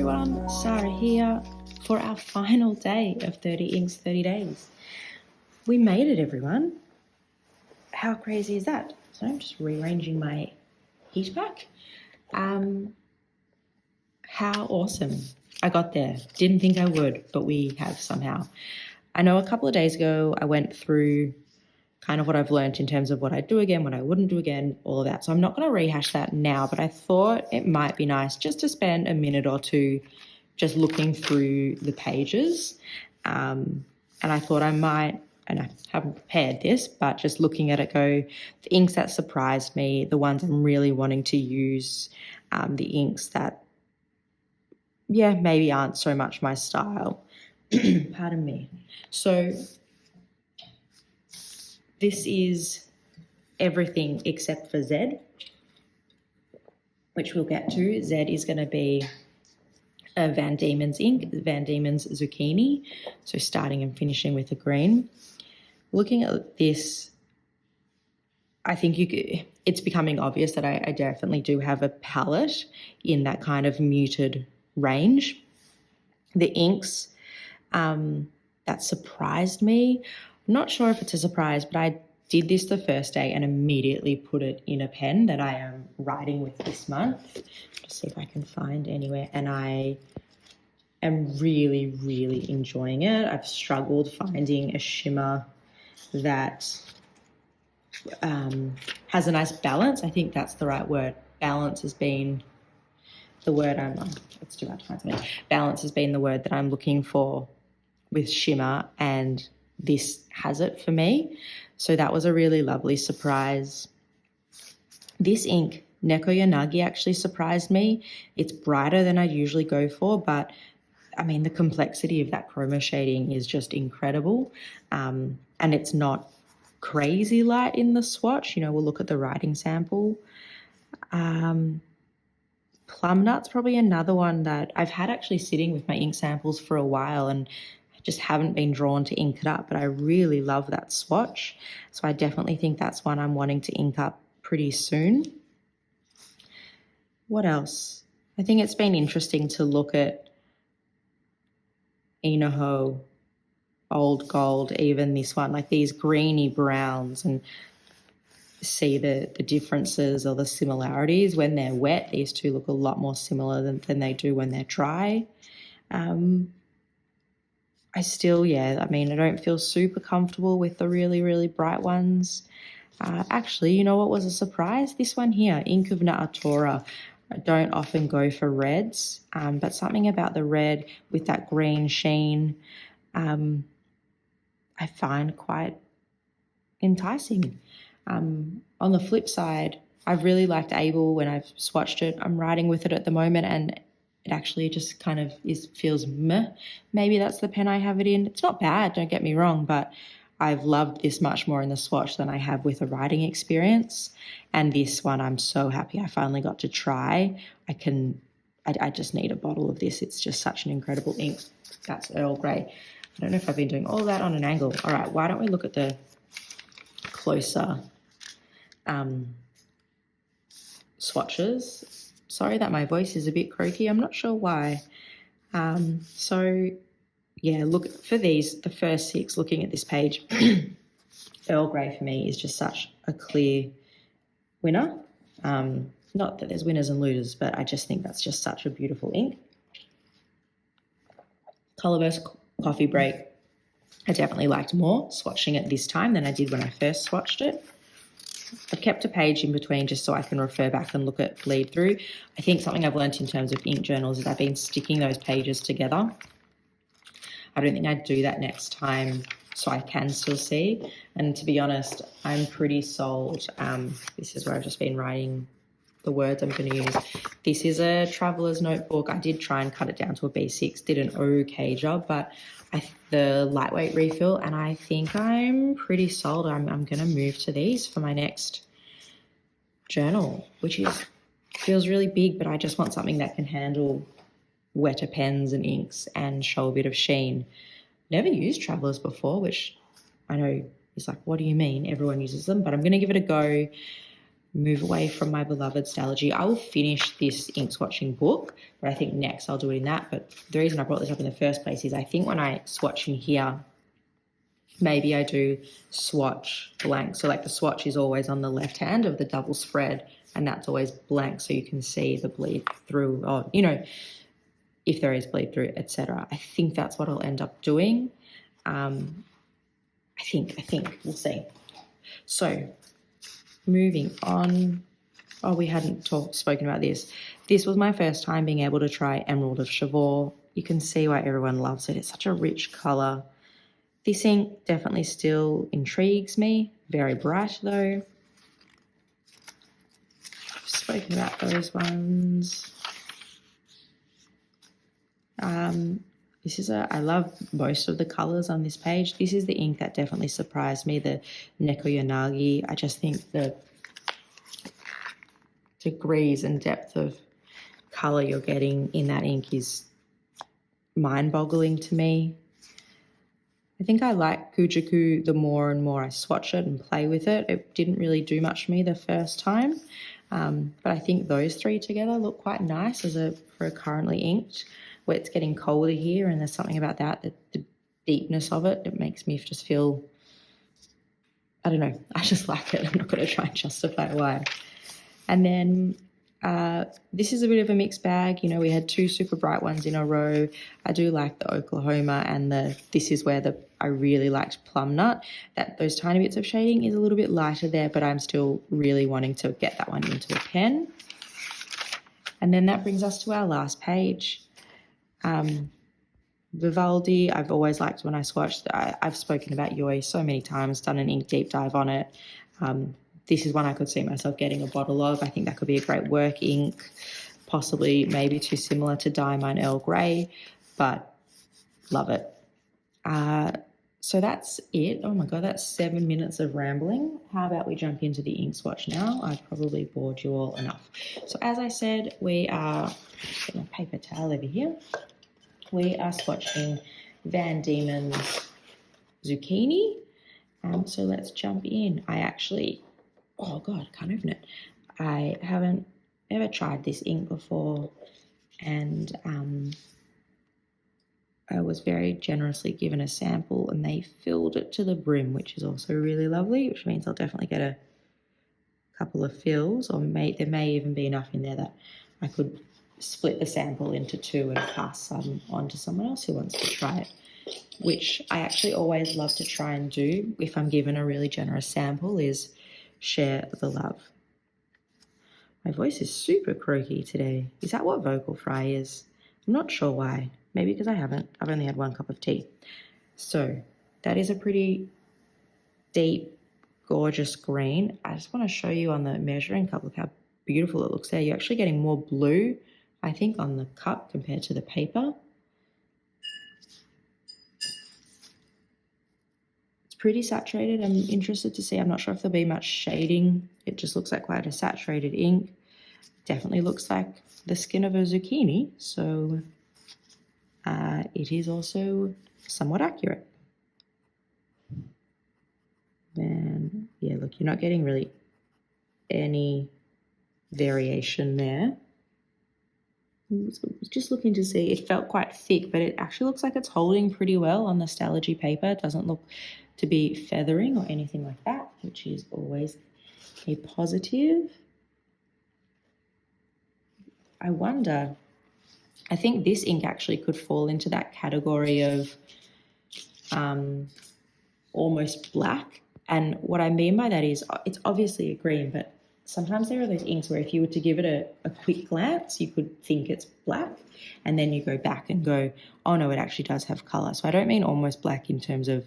everyone, Sarah here for our final day of 30 Inks 30 Days. We made it, everyone. How crazy is that? So I'm just rearranging my heat pack. How awesome. I got there. Didn't think I would, but we have somehow. I know a couple of days ago I went through kind of what I've learned in terms of what I'd do again, what I wouldn't do again, all of that. So I'm not going to rehash that now, but I thought it might be nice just to spend a minute or two just looking through the pages. And I thought I might, and I haven't prepared this, but just looking at it go, the inks that surprised me, the ones I'm really wanting to use, the inks that, yeah, maybe aren't so much my style. Pardon me. So this is everything except for Z, which we'll get to. Z is going to be a Van Diemans ink, Van Diemans Zucchini. So starting and finishing with the green. Looking at this, I think it's becoming obvious that I definitely do have a palette in that kind of muted range. The inks that surprised me, I'm not sure if it's a surprise, but I did this the first day and immediately put it in a pen that I am writing with this month. Just see if I can find anywhere. And I am really, really enjoying it. I've struggled finding a shimmer that has a nice balance. I think that's the right word. Balance has been the word it's too hard to find something. Balance has been the word that I'm looking for with shimmer, and this has it for me. So that was a really lovely surprise. This ink, Neko Yanagi, actually surprised me. It's brighter than I usually go for, but I mean, the complexity of that chroma shading is just incredible. And it's not crazy light in the swatch. You know, we'll look at the writing sample. Plum Nut's probably another one that I've had actually sitting with my ink samples for a while and just haven't been drawn to ink it up, but I really love that swatch. So I definitely think that's one I'm wanting to ink up pretty soon. What else? I think it's been interesting to look at Inoho, Old Gold, even this one, like these greeny browns, and see the differences or the similarities. When they're wet, these two look a lot more similar than they do when they're dry. I still, I mean, I don't feel super comfortable with the really, really bright ones. Actually, you know what was a surprise? This one here, Ink of Na'atora. I don't often go for reds, but something about the red with that green sheen I find quite enticing. On the flip side, I've really liked Able when I've swatched it. I'm writing with it at the moment, and it actually just kind of feels meh. Maybe that's the pen I have it in. It's not bad, don't get me wrong, but I've loved this much more in the swatch than I have with a writing experience. And this one, I'm so happy I finally got to try. I just need a bottle of this. It's just such an incredible ink. That's Earl Grey. I don't know if I've been doing all that on an angle. All right, why don't we look at the closer swatches. Sorry that my voice is a bit croaky. I'm not sure why. So, yeah, look for these, the first six, looking at this page. Earl Grey for me is just such a clear winner. Not that there's winners and losers, but I just think that's just such a beautiful ink. Colourburst Coffee Break, I definitely liked more swatching it this time than I did when I first swatched it. I've kept a page in between just so I can refer back and look at bleed through. I think something I've learned in terms of ink journals is I've been sticking those pages together. I don't think I'd do that next time so I can still see. And to be honest, I'm pretty sold. This is where I've just been writing the words I'm going to use. This is a traveler's notebook. I did try and cut it down to a B6, did an okay job, but the lightweight refill, and I think I'm pretty sold. I'm going to move to these for my next journal, which feels really big, but I just want something that can handle wetter pens and inks and show a bit of sheen. Never used Travelers before, which I know is like, what do you mean? Everyone uses them, but I'm going to give it a go. move away from my beloved Stalogy. I will finish this ink swatching book, but I think next I'll do it in that. But the reason I brought this up in the first place is I think when I swatch in here, maybe I do swatch blank. So like the swatch is always on the left hand of the double spread, and that's always blank, so you can see the bleed through, or, you know, if there is bleed through, etc. I think that's what I'll end up doing. I think we'll see. So moving on. Oh, we hadn't spoken about this. This was my first time being able to try Emerald of Chivor. You can see why everyone loves it. It's such a rich color. This ink definitely still intrigues me. Very bright though. I've spoken about those ones. I love most of the colors on this page. This is the ink that definitely surprised me, the Neko Yanagi. I just think the degrees and depth of color you're getting in that ink is mind-boggling to me. I think I like Kujaku the more and more I swatch it and play with it. It didn't really do much for me the first time, but I think those three together look quite nice for a currently inked, where it's getting colder here, and there's something about that, the deepness of it, it makes me just feel, I don't know, I just like it. I'm not going to try and justify why. And then this is a bit of a mixed bag. You know, we had two super bright ones in a row. I do like the Oklahoma, and this is where I really liked Plum Nut. Those tiny bits of shading is a little bit lighter there, but I'm still really wanting to get that one into a pen. And then that brings us to our last page. Vivaldi, I've always liked when I swatched. I've spoken about Yoi so many times, done an ink deep dive on it. This is one I could see myself getting a bottle of. I think that could be a great work ink, possibly maybe too similar to Dieman Earl Grey, but love it. So that's it. Oh my God, that's 7 minutes of rambling. How about we jump into the ink swatch now? I've probably bored you all enough. So as I said, we are, get my paper towel over here. We are swatching Van Dieman's Zucchini. So let's jump in. Oh God, I can't open it. I haven't ever tried this ink before, and I was very generously given a sample, and they filled it to the brim, which is also really lovely, which means I'll definitely get a couple of fills, or there may even be enough in there that I could split the sample into two and pass some on to someone else who wants to try it, which I actually always love to try and do if I'm given a really generous sample, is share the love. My voice is super croaky today. Is that what vocal fry is? I'm not sure why. Maybe because I've only had one cup of tea. So that is a pretty deep, gorgeous green. I just want to show you on the measuring cup, look how beautiful it looks there. You're actually getting more blue, I think, on the cup compared to the paper. It's pretty saturated. I'm interested to see. I'm not sure if there'll be much shading. It just looks like quite a saturated ink. Definitely looks like the skin of a zucchini, so it is also somewhat accurate. Then, yeah, look, you're not getting really any variation there. Just looking to see, it felt quite thick, but it actually looks like it's holding pretty well on the Stalogy paper. It doesn't look to be feathering or anything like that, which is always a positive. I wonder, I think this ink actually could fall into that category of almost black. And what I mean by that is it's obviously a green, but sometimes there are those inks where if you were to give it a quick glance, you could think it's black, and then you go back and go, oh no, it actually does have color. So I don't mean almost black in terms of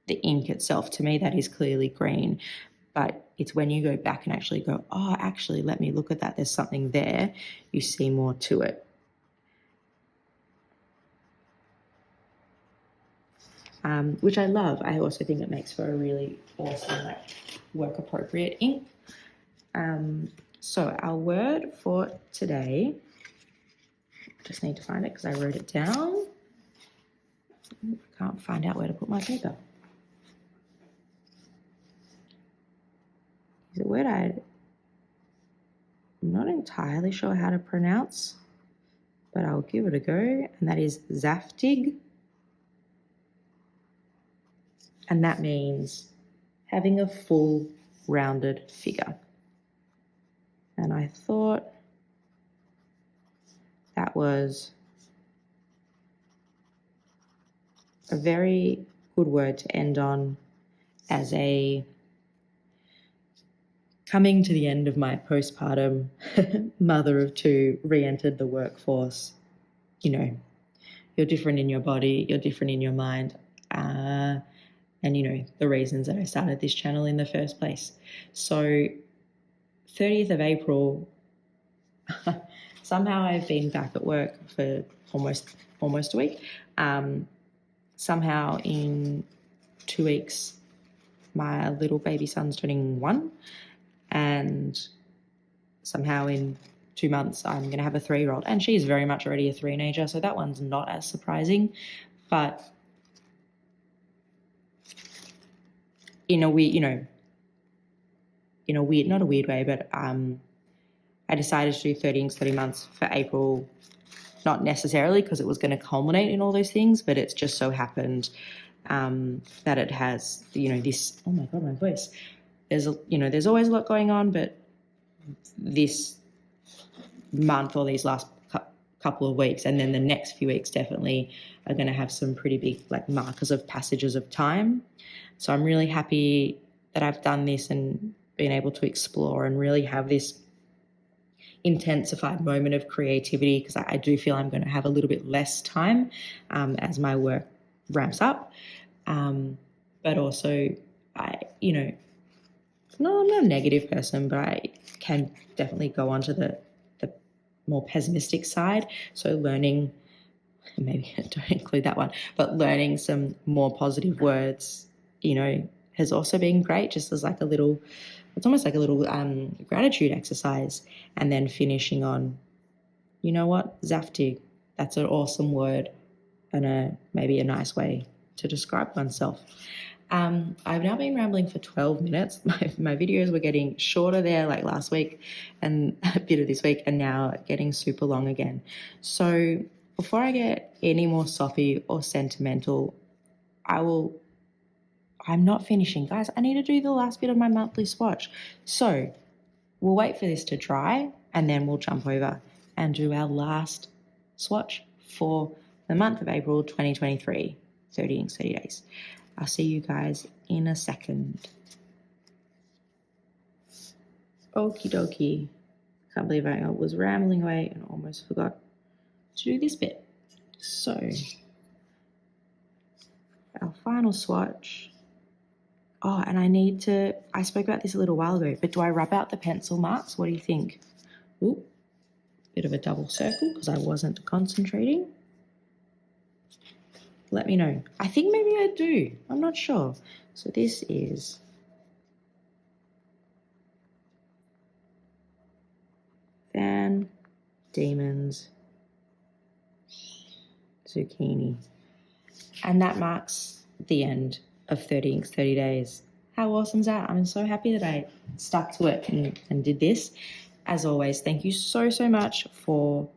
the ink itself. To me, that is clearly green, but it's when you go back and actually go, oh, actually, let me look at that. There's something there. You see more to it. Which I love. I also think it makes for a really awesome, work-appropriate ink. So our word for today, just need to find it because I wrote it down. Can't find out where to put my paper. The word I'm not entirely sure how to pronounce, but I'll give it a go. And that is zaftig. And that means having a full rounded figure. And I thought that was a very good word to end on as a coming to the end of my postpartum mother of two, re-entered the workforce. You know, you're different in your body, you're different in your mind. And, you know, the reasons that I started this channel in the first place. So 30th of April, somehow I've been back at work for almost a week. Somehow in 2 weeks, my little baby son's turning 1. And somehow in 2 months, I'm going to have a 3-year-old. And she's very much already a 3-nager, so that one's not as surprising. But in a weird, not a weird way, but I decided to do 30 months for April, not necessarily because it was going to culminate in all those things, but it's just so happened that it has, this, oh my God, my voice. There's always a lot going on, but this month or these last couple of weeks and then the next few weeks definitely are going to have some pretty big markers of passages of time. So I'm really happy that I've done this and been able to explore and really have this intensified moment of creativity, because I do feel I'm going to have a little bit less time as my work ramps up. But also, I'm not a negative person, but I can definitely go onto the more pessimistic side. So learning, maybe don't include that one, but learning some more positive words, has also been great, just as it's almost like a little gratitude exercise. And then finishing on, you know what, zaftig, that's an awesome word and maybe a nice way to describe oneself. I've now been rambling for 12 minutes. My videos were getting shorter there last week and a bit of this week, and now getting super long again. So before I get any more soppy or sentimental, I'm not finishing, guys. I need to do the last bit of my monthly swatch. So we'll wait for this to dry and then we'll jump over and do our last swatch for the month of April 2023, 30 inks, 30 days. I'll see you guys in a second. Okie dokie. Can't believe I was rambling away and almost forgot to do this bit. So our final swatch. Oh, and I spoke about this a little while ago, but do I rub out the pencil marks? What do you think? Ooh, bit of a double circle because I wasn't concentrating. Let me know. I think maybe I do. I'm not sure. So this is Diemans Zucchini. And that marks the end of 30 inks, 30 days. How awesome is that? I'm so happy that I stuck to it and did this. As always, thank you so, so much for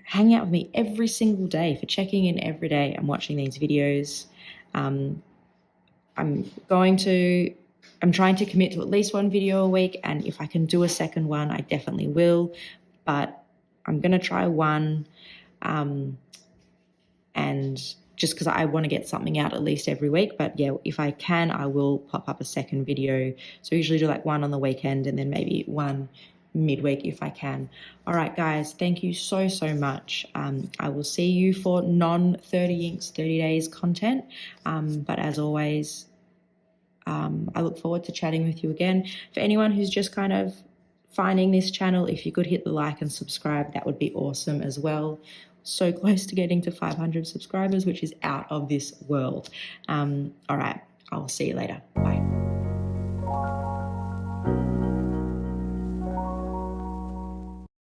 hanging out with me every single day, for checking in every day and watching these videos. I'm trying to commit to at least one video a week, and if I can do a second one, I definitely will. But I'm going to try one, and just because I want to get something out at least every week. But yeah, if I can, I will pop up a second video. So I usually do one on the weekend and then maybe one midweek if I can. All right, guys, thank you so, so much. I will see you for non-30 inks, 30 days content. But as always, I look forward to chatting with you again. For anyone who's just kind of finding this channel, if you could hit the like and subscribe, that would be awesome as well. So close to getting to 500 subscribers, which is out of this world. All right, I'll see you later. Bye.